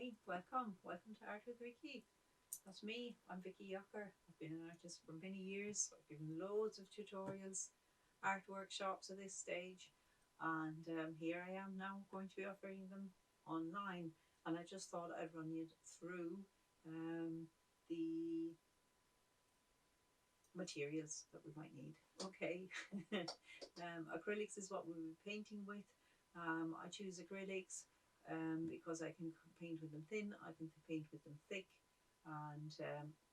Hey, welcome to Art with Vicky. That's me. I'm Vicky Jocher. I've been an artist for many years. I've given loads of tutorials, art workshops at this stage, and here I am now going to be offering them online. And I just thought I'd run you through the materials that we might need. Okay, acrylics is what we'll be painting with. I choose acrylics because I can paint with them thin, I can paint with them thick, and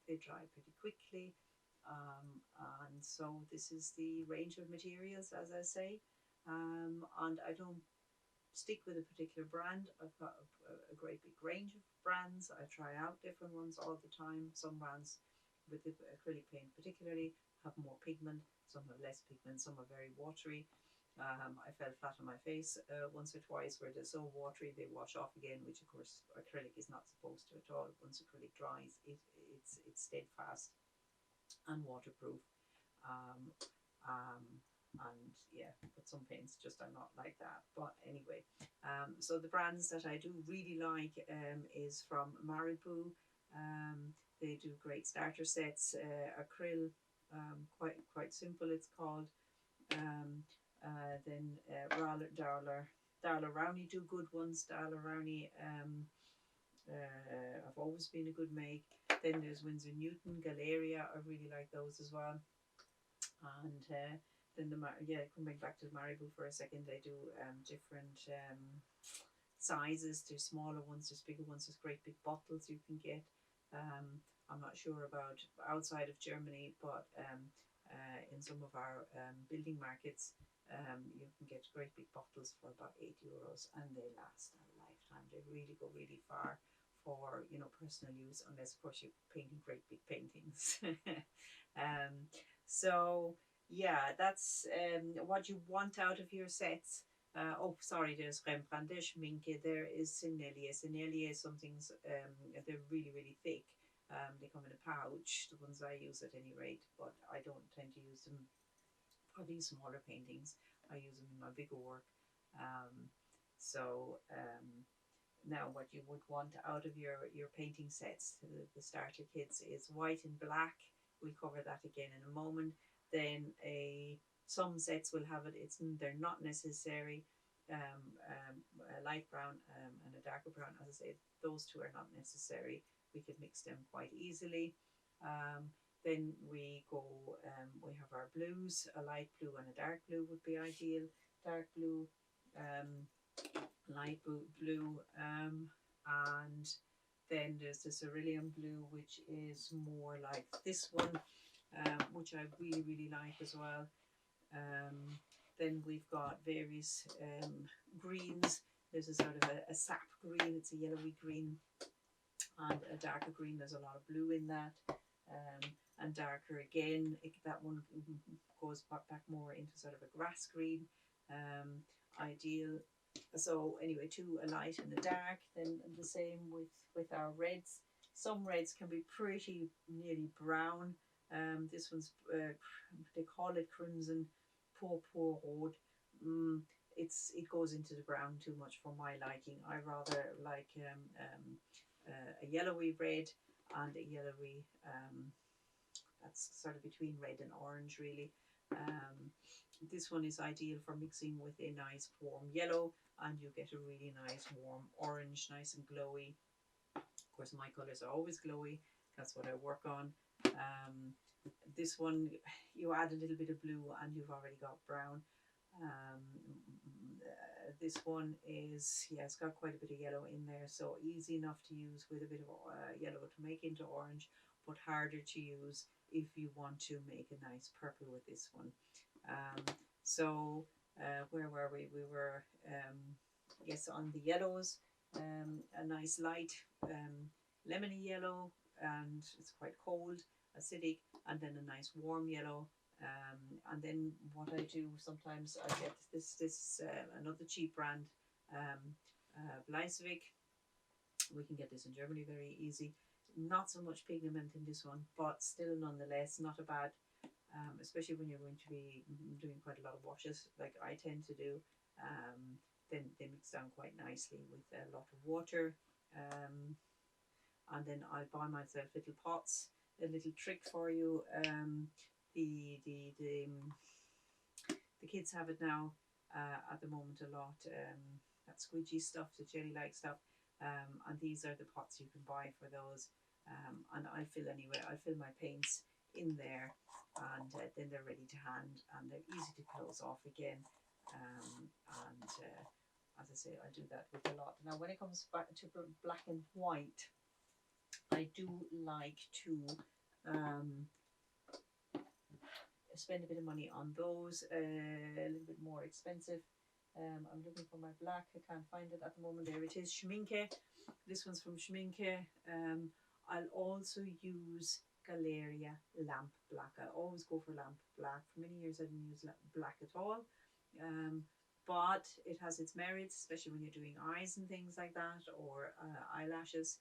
they dry pretty quickly. And so this is the range of materials, as I say, and I don't stick with a particular brand. I've got a great big range of brands. I try out different ones all the time. Some brands with the acrylic paint particularly have more pigment, some have less pigment, some are very watery. I fell flat on my face once or twice where they're so watery they wash off again, which of course acrylic is not supposed to at all. Once acrylic dries, it's steadfast and waterproof. Um, um, and yeah, but some paints just are not like that. But anyway, so the brands that I do really like is from Maribou. They do great starter sets. Acryl, quite simple. It's called. Um, then Darla Rowney do good ones. Darla Rowney. I've always been a good make. Then there's Winsor Newton, Galeria. I really like those as well. And then coming back to the Maribou for a second, they do different sizes. There's smaller ones, there's bigger ones, there's great big bottles you can get. I'm not sure about outside of Germany, but in some of our building markets, you can get great big bottles for about €8, and they last a lifetime. They really go really far for personal use, unless of course you're painting great big paintings. um, so yeah, that's what you want out of your sets. Oh, sorry, there's Rembrandt, there's Schminke, there is Sennelier. Sennelier, some things, they're really, really thick. They come in a pouch, the ones I use at any rate, but I don't tend to use them for these smaller paintings. I use them in my bigger work. Um, so now what you would want out of your painting sets, the starter kits, is white and black. We'll cover that again in a moment. Then some sets will have it. They're not necessary. A light brown and a darker brown. As I say, those two are not necessary. We could mix them quite easily. Then we go. We have our blues. A light blue and a dark blue would be ideal. Dark blue. Light blue, and then there's the cerulean blue, which is more like this one, which I really, really like as well. Then we've got various greens. There's a sort of a sap green, it's a yellowy green, and a darker green. There's a lot of blue in that. And darker again, that one goes back more into sort of a grass green. Ideal. So anyway, two, a light and a dark. Then the same with our reds. Some reds can be pretty nearly brown. This one's they call it crimson purpurrot. It goes into the brown too much for my liking. I rather like a yellowy red and a yellowy that's sort of between red and orange really. This one is ideal for mixing with a nice warm yellow, and you get a really nice warm orange, nice and glowy. Of course, my colours are always glowy. That's what I work on. This one, you add a little bit of blue and you've already got brown. This one is, yeah, it's got quite a bit of yellow in there, so easy enough to use with a bit of yellow to make into orange, but harder to use if you want to make a nice purple with this one. Where were we? We were, yes, on the yellows, a nice light lemony yellow, and it's quite cold, acidic, and then a nice warm yellow. And then what I do sometimes, I get this another cheap brand, Bleiswig. We can get this in Germany very easy. Not so much pigment in this one, but still nonetheless not a bad, especially when you're going to be doing quite a lot of washes like I tend to do. Then they mix down quite nicely with a lot of water. and then I'll buy myself little pots. A little trick for you, the kids have it now at the moment a lot, that squidgy stuff, the jelly-like stuff, and these are the pots you can buy for those, and I'll fill my paints in there, and then they're ready to hand, and they're easy to close off again, and as I say, I do that with a lot. Now when it comes back to black and white, I do like to spend a bit of money on those, a little bit more expensive. I'm looking for my black, I can't find it at the moment. There it is, Schminke. This one's from Schminke. I'll also use Galeria Lamp Black. I always go for Lamp Black. For many years I didn't use black at all, but it has its merits, especially when you're doing eyes and things like that, or eyelashes.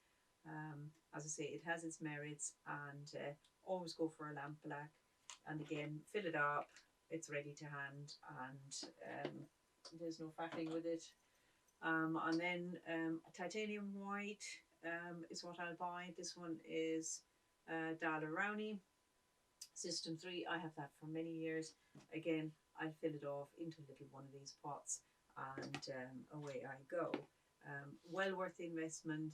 As I say, it has its merits, and always go for a Lamp Black. And again, fill it up, it's ready to hand, and there's no faffing with it. And then titanium white is what I'll buy. This one is Dala Rowney System 3. I have that for many years. Again, I fill it off into a little one of these pots, and away I go. Well worth the investment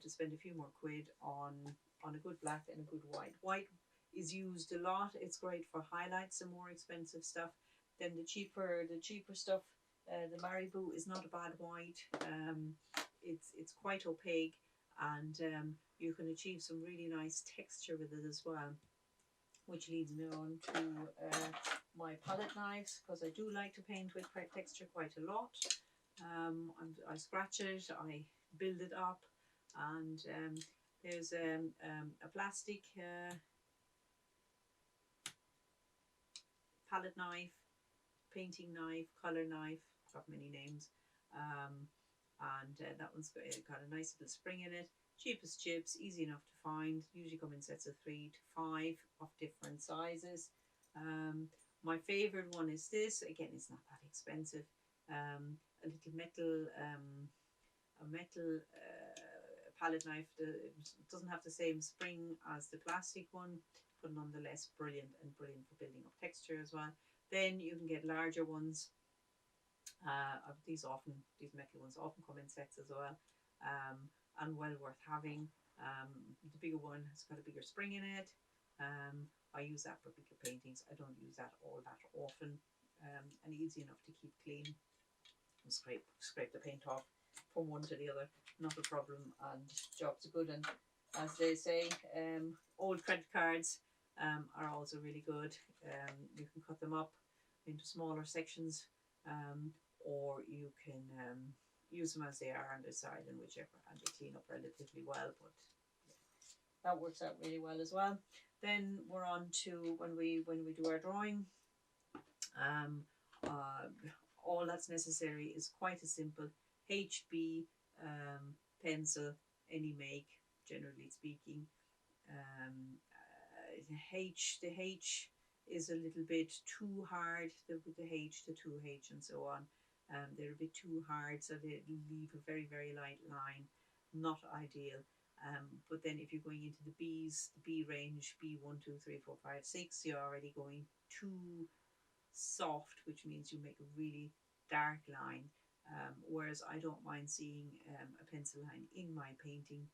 to spend a few more quid on a good black and a good white. White is used a lot. It's great for highlights and more expensive stuff. Then the cheaper stuff, the Marabou is not a bad white. It's quite opaque, and you can achieve some really nice texture with it as well, which leads me on to my palette knives, because I do like to paint with texture quite a lot. I scratch it, I build it up, and there's a plastic palette knife, painting knife, colour knife, got many names, and that one's got a nice little spring in it. Cheap as chips, easy enough to find, usually come in sets of 3 to 5 of different sizes. My favourite one is this. Again, it's not that expensive. A little metal palette knife. It doesn't have the same spring as the plastic one, but nonetheless brilliant, and brilliant for building up texture as well. Then you can get larger ones. These metal ones often come in sets as well, and well worth having. The bigger one has got a bigger spring in it. I use that for bigger paintings. I don't use that all that often, and easy enough to keep clean. And scrape the paint off from one to the other, not a problem, and jobs are good. And as they say, old credit cards are also really good. You can cut them up into smaller sections, or you can use them as they are on the side, and whichever, and they clean up relatively well, but yeah, that works out really well as well. Then we're on to when we do our drawing. All that's necessary is quite a simple HB pencil, any make, generally speaking. The H is a little bit too hard, the H, the 2H and so on. They're a bit too hard, so they leave a very, very light line. Not ideal. But then if you're going into the B's, the B range, B1, 2, 3, 4, 5, 6, you're already going too soft, which means you make a really dark line. Whereas I don't mind seeing a pencil line in my painting.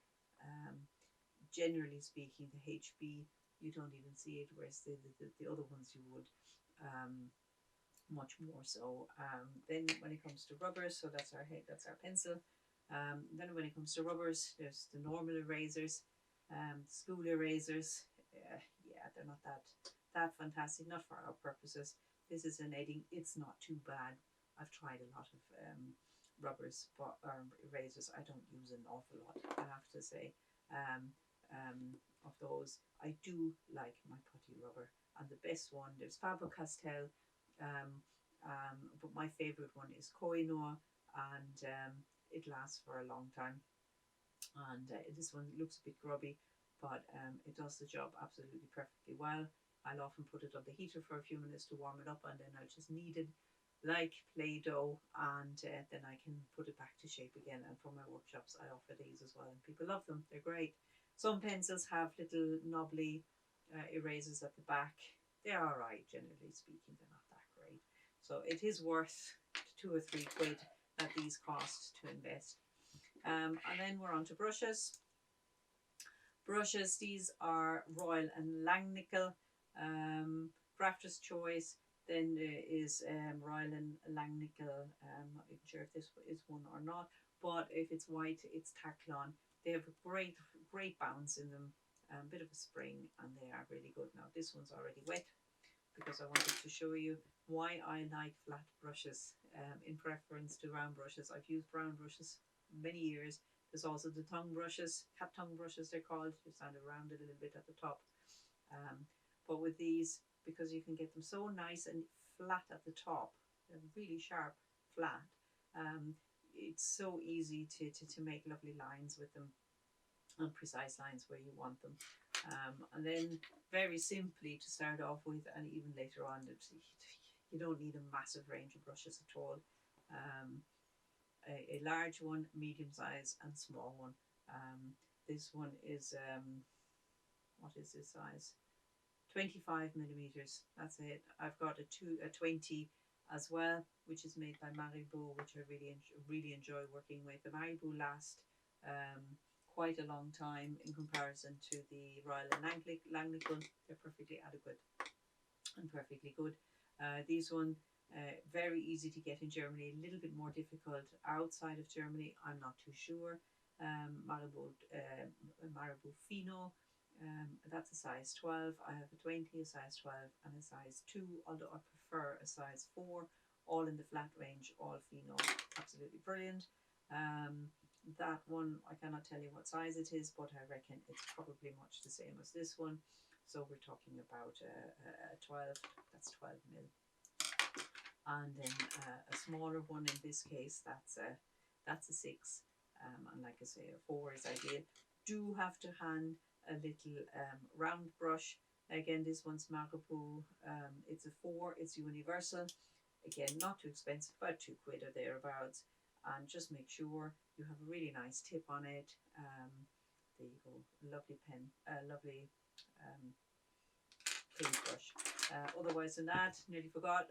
Generally speaking, the HB, you don't even see it, whereas the other ones you would, much more so. Then when it comes to rubbers, so that's our pencil. Then when it comes to rubbers, there's the normal erasers, school erasers. Yeah, they're not that fantastic, not for our purposes. This is an edding, it's not too bad. I've tried a lot of rubbers, but erasers I don't use an awful lot, I have to say. Of those, I do like my putty rubber, and the best one, there's Faber-Castell, but my favourite one is Koh-i-Noor, and it lasts for a long time. And this one looks a bit grubby, but it does the job absolutely perfectly well. I'll often put it on the heater for a few minutes to warm it up, and then I'll just knead it like Play-Doh, and then I can put it back to shape again. And for my workshops, I offer these as well, and people love them. They're great. Some pencils have little knobbly erasers at the back. They're all right, generally speaking. They're not that great. So it is worth 2 or 3 quid that these cost to invest. And then we're on to brushes. Brushes, these are Royal and Langnickel, Crafter's Choice. Then there is Royal and Langnickel. Not even sure if this is one or not, but if it's white, it's Taclon. They have a great bounce in them, a bit of a spring, and they are really good. Now this one's already wet because I wanted to show you why I like flat brushes in preference to round brushes. I've used round brushes many years. There's also the tongue brushes, cat tongue brushes they're called. You sound around a little bit at the top. But with these, because you can get them so nice and flat at the top, they're really sharp, flat. It's so easy to make lovely lines with them, and precise lines where you want them. And then very simply to start off with, and even later on, you don't need a massive range of brushes at all. A large one, medium size, and small one. This one is, what is this size? 25 millimeters. That's it. I've got a 20 as well, which is made by Maribou, which I really enjoy working with. The Maribou last quite a long time in comparison to the Royal and Langnickel. They're perfectly adequate and perfectly good. These one very easy to get in Germany, a little bit more difficult outside of Germany. I'm not too sure. Maribou Fino, that's a size 12. I have a 20, a size 12, and a size 2, although I prefer a size 4, all in the flat range, all Fino. Absolutely brilliant. That one, I cannot tell you what size it is, but I reckon it's probably much the same as this one. So we're talking about a 12, that's 12 mil. And then a smaller one in this case, that's a 6. And like I say, a 4 is ideal. Do have to hand a little round brush. Again, this one's Maribou. It's a 4, it's universal. Again, not too expensive, about 2 quid or thereabouts. And just make sure you have a really nice tip on it. There you go, lovely pen, lovely paintbrush. Otherwise than that, nearly forgot,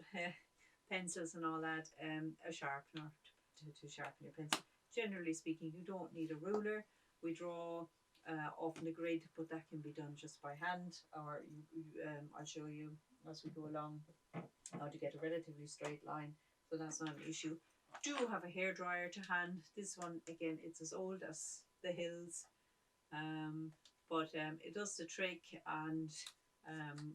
pencils and all that, a sharpener to sharpen your pencil. Generally speaking, you don't need a ruler. We draw often a grid, but that can be done just by hand, or I'll show you as we go along how to get a relatively straight line, so that's not an issue. Do have a hairdryer to hand. This one, again, it's as old as the hills, but it does the trick, and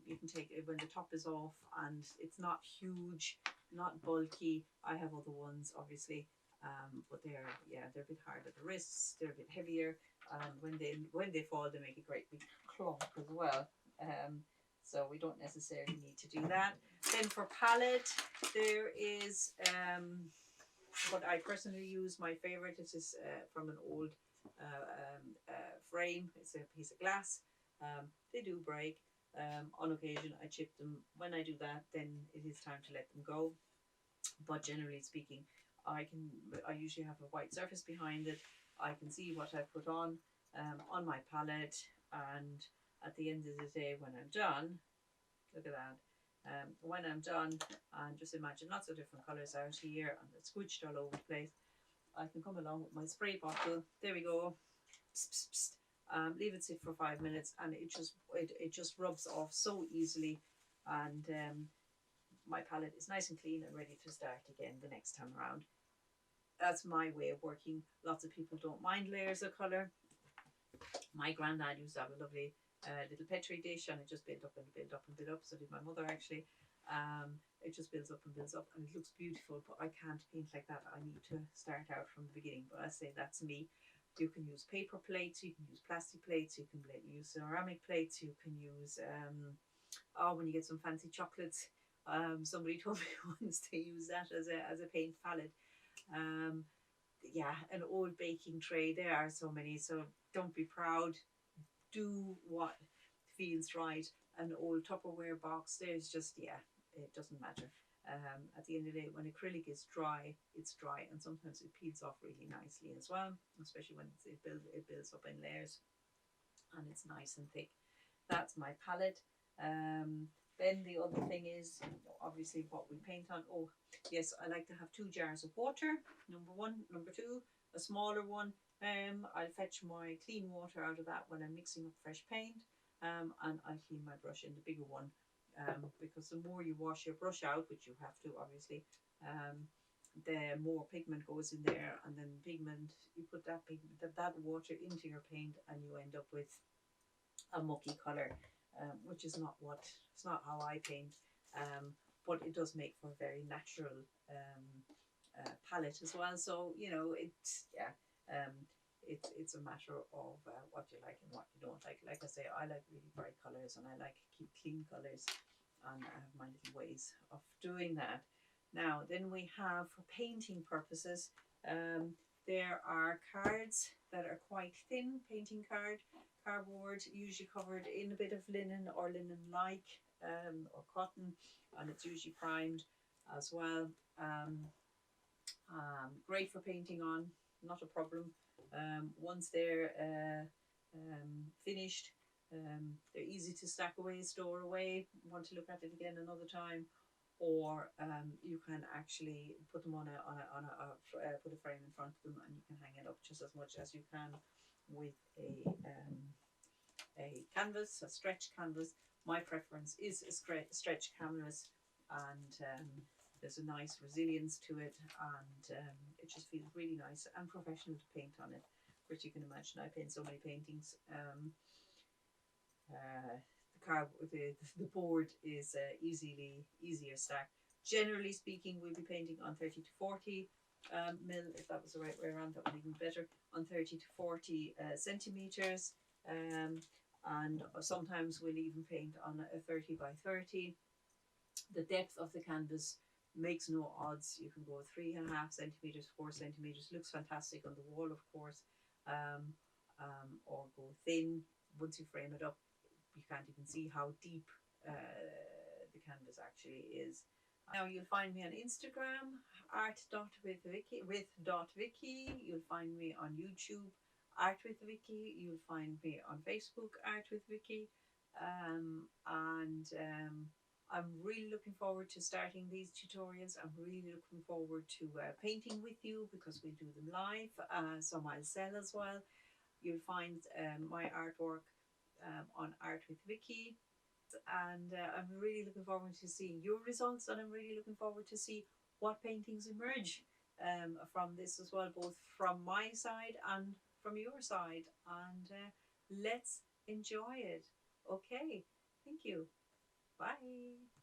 you can take it when the top is off, and it's not huge, not bulky. I have other ones, obviously, but they're a bit hard at the wrists. They're a bit heavier, and when they fall, they make a great big clunk as well. So we don't necessarily need to do that. Then for palette, there is what I personally use. My favorite, it is from an old frame. It's a piece of glass. They do break. On occasion I chip them. When I do that, then it is time to let them go. But generally speaking, I usually have a white surface behind it. I can see what I put on my palette, and at the end of the day, when I'm done, look at that. When I'm done, and just imagine lots of different colours out here, and it's squished all over the place. I can come along with my spray bottle. There we go. Psst, psst, psst. Leave it sit for 5 minutes, and it just rubs off so easily, and my palette is nice and clean and ready to start again the next time around. That's my way of working. Lots of people don't mind layers of colour. My granddad used to have a lovely little petri dish, and it just built up and built up and built up. So did my mother, actually. It just builds up and builds up, and it looks beautiful, but I can't paint like that. I need to start out from the beginning. But I say that's me. You can use paper plates, you can use plastic plates, you can use ceramic plates, you can use when you get some fancy chocolates, somebody told me once to use that as a paint palette. Yeah, an old baking tray. There are so many, so don't be proud. Do what feels right. An old Tupperware box. There's just, yeah, it doesn't matter. At the end of the day, when acrylic is dry, it's dry, and sometimes it peels off really nicely as well, especially when it builds up in layers and it's nice and thick. That's my palette. Then the other thing is obviously what we paint on. Oh yes, I like to have 2 jars of water, number one. Number two, a smaller one. I'll fetch my clean water out of that when I'm mixing up fresh paint, and I'll clean my brush in the bigger one, because the more you wash your brush out, which you have to obviously, the more pigment goes in there, and then pigment, you put that pigment, that water into your paint, and you end up with a mucky color, which is not what, it's not how I paint, but it does make for a very natural palette as well. So you know, it's a matter of what you like and what you don't like. Like I say, I like really bright colors, and I like to keep clean colors, and I have my little ways of doing that. Now then we have, for painting purposes, there are cards that are quite thin, painting cardboard, usually covered in a bit of linen or linen-like, or cotton, and it's usually primed as well. Great for painting on, not a problem. Once they're finished, they're easy to stack away, store away, want to look at it again another time, or you can actually put them on put a frame in front of them, and you can hang it up just as much as you can with a canvas, a stretch canvas. My preference is a stretch canvas, and there's a nice resilience to it, and it just feels really nice and professional to paint on it. Which you can imagine, I paint so many paintings. The board is easier stacked. Generally speaking, we'll be painting on 30 to 40 mil. If that was the right way around, that would be even better. On 30 to 40 centimeters, and sometimes we'll even paint on a 30 by 30. The depth of the canvas makes no odds. You can go 3.5 centimeters, 4 centimeters. Looks fantastic on the wall, of course, or go thin. Once you frame it up, you can't even see how deep the canvas actually is. Now you'll find me on Instagram, art.withvicky, with.vicky. You'll find me on YouTube, Art with Vicky. You'll find me on Facebook, Art with Vicky. I'm really looking forward to starting these tutorials. I'm really looking forward to painting with you, because we do them live. Some I'll sell as well. You'll find my artwork on Art with Vicky, and I'm really looking forward to seeing your results, and I'm really looking forward to see what paintings emerge from this as well, both from my side and from your side, and let's enjoy it. Okay, thank you. Bye.